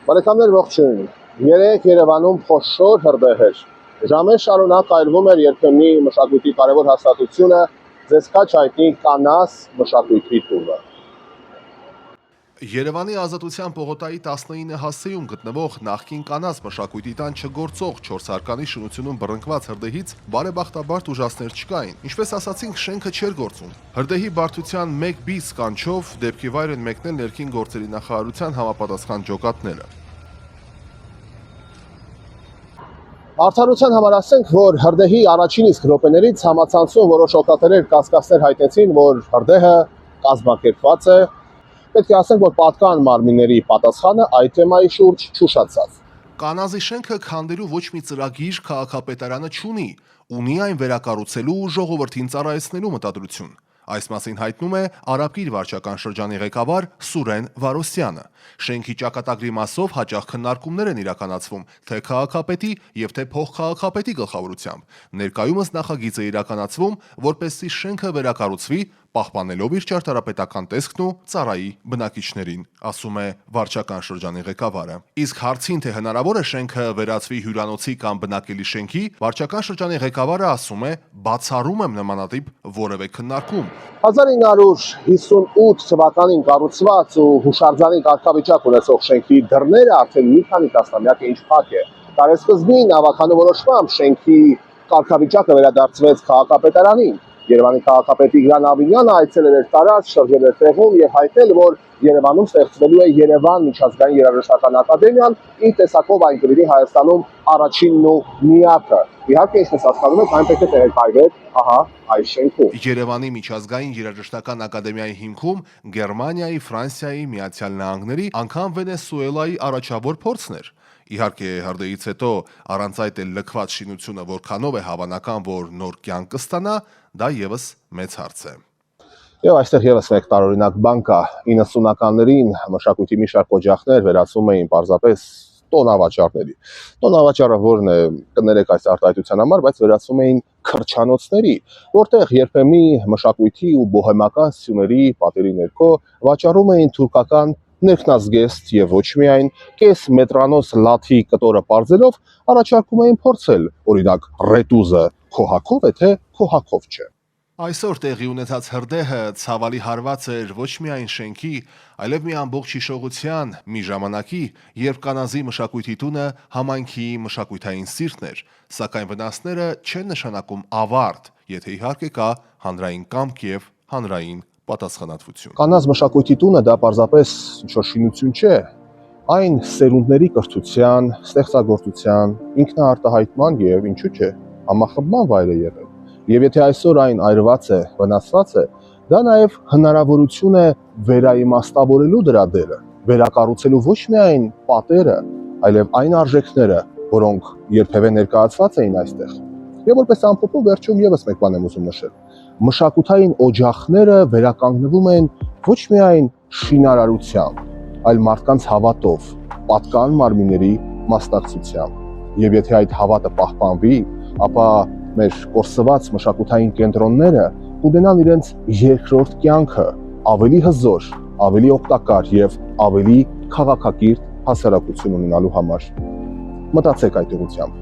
Բարեկամներ ողջույն։ Երեք Երևանում խոշոր հրդեհ էր։ Ժամեր շարունակ այրվում էր երբեմնի մշակույթի կարևոր հաստատությունը ձեզ քաչ հայտնի կանաս մշակույթի տունը։ Երևանի Ազատության պողոտայի 19 հասցեում գտնվող նախկին կանաս մշակույթի տան չգործող 4 հարկանի շինությունում բռնկված հրդեհից բարեբախտաբար տուժածներ չկային։ Ինչպես ասացինք, շենքը չէր գործում։ Հրդեհի բարդության 1 բիս կանչով դեպքի վայր են մեկնել ներքին գործերի նախարարության համապատասխան ջոկատները։ Արդարության համար ասենք, որ հրդեհի առաջին իսկ րոպեներից համացանցում որոշ օգտատերեր կասկածներ հայտնեցին, որ հրդեհը կազմակերպված է։ Պետք է ասենք, որ պատկան մարմինների պատասխանը այդ թեմայի շուրջ չուշացավ։ Կանազի շենքը քանդելու ոչ մի ծրագիր քաղաքապետարանը չունի, ունի այն վերակառուցելու ու ժողովրդին ծառայեցնելու մտադրություն։ Այս մասին հայտնում է Արաբկիր վարչական շրջանի ղեկավար Սուրեն Վարոսյանը։ Շենքի ճակատագրի մասով հաճախ քննարկումներ են իրականացվում թե քաղաքապետի եւ թե փոխքաղաքապետի գլխավորությամբ։ Ներկայումս նախագիծ է իրականացվում, որպեսզի շենքը վերակառուցվի, պահպանելով իր ճարտարապետական տեսքն ու ծառայի բնակիչներին, ասում է վարչական շրջանի ղեկավարը։ Իսկ հարցին, թե հնարավոր է շենքը վերածվի հյուրանոցի կամ բնակելի շենքի, վարչական շրջանի ղեկավարը ասում է, բացառում եմ նմանատիպ որևէ քննարկում։ 1958 թվականին կառուցված ու հուշարձանի կարգավիճակ ունեցող շենքի դռները արդեն մի քանի տասնամյակ է ինչ փակ է։ Տարեսկզբին ավականու որոշմամբ շենքի կարգավիճակը վերադարձվեց քաղաքապետարանին։ Երևանի քաղաքապետ Տիգրան Ավինյանը այցելել էր տարածք, շրջել էր տեղում եւ հայտնել, որ Երևանում ստեղծվելու է Երևան միջազգային երաժշտական ակադեմիան, իր տեսակով այն կլինի Հայաստանում առաջինն ու միակը։ Իհարկե, ինչպես հասկանում եք, այն պետք է տեղակայվեր այս շենքում։ Երևանի միջազգային երաժշտական ակադեմիայի հիմքում Գերմանիայի, Ֆրանսիայի, Միացյալ Նահանգների, անգամ Վենեսուելայի առաջավոր փորձն էր։ Իհարկե, հրդեհից հետո առանց այդ էլ լքված շինությունը որքանով է հավանական, որ նոր կյանք կստանա, դա եւս մեծ հարց է։ Եվ այստեղ եւս մեկ տարօրինակ բան կա։ 90-ականներին մշակույթի մի շարք օջախներ վերածվում էին պարզապես տոնավաճառների։ Տոնավաճառը որն է, կներեք այս արտահայտության համար, բայց վերածվում էին քրչանոցների, որտեղ երբեմնի մշակույթի ու բոհեմական սյուների պատերի ներքո վաճառում էին թուրքական ներքնազգեստ եւ ոչ միայն կես մետրանոս լաթի կտորը պարզելով առաջարկում էին փորձել, օրինակ ռետուզը քոհակով է թե քոհակով չէ։ Այսօր տեղի ունեցած հրդեհը ցավալի հարված էր ոչ միայն շենքի, այլև մի ամբողջ հիշողության, մի ժամանակի, երբ կանազի մշակույթի տունը համայնքի մշակութային սիրտն էր, սակայն վնասները չեն նշանակում ավարտ, եթե իհարկե կա հանրային կամք եւ հանրային պատասխանատվություն։ Կանազ մշակույթի տունը դա պարզապես ինչ-որ շինություն չէ, այն սերունդների կրթության, ստեղծագործության, ինքնաարտահայտման եւ ինչու՞ չէ, համախմբման վայր է եղել։ Եվ եթե այսօր այն այրված է, վնասված է, դա նաև հնարավորություն է վերաիմաստավորելու դրա դերը, վերակառուցելու ոչ միայն պատերը, այլև այն արժեքները, որոնք երբևէ ներկայացված էին այստեղ։ Եվ որպես ամփոփում վերջում եւս մեկ բան եմ ուզում նշել։ Մշակութային օջախները վերականգնվում են ոչ միայն շինարարությամբ, այլ մարդկանց հավատով, պատկան մարմինների մասնակցությամբ։ Եվ եթե այդ հավատը պահպանվի, ապա մեր կորսված մշակութային կենտրոնները կունենան իրենց երկրորդ կյանքը, ավելի հզոր, ավելի օգտակար եւ ավելի քաղաքակիրթ հասարակություն ունենալու համար։ Մտածեք այդ ուղղությամբ։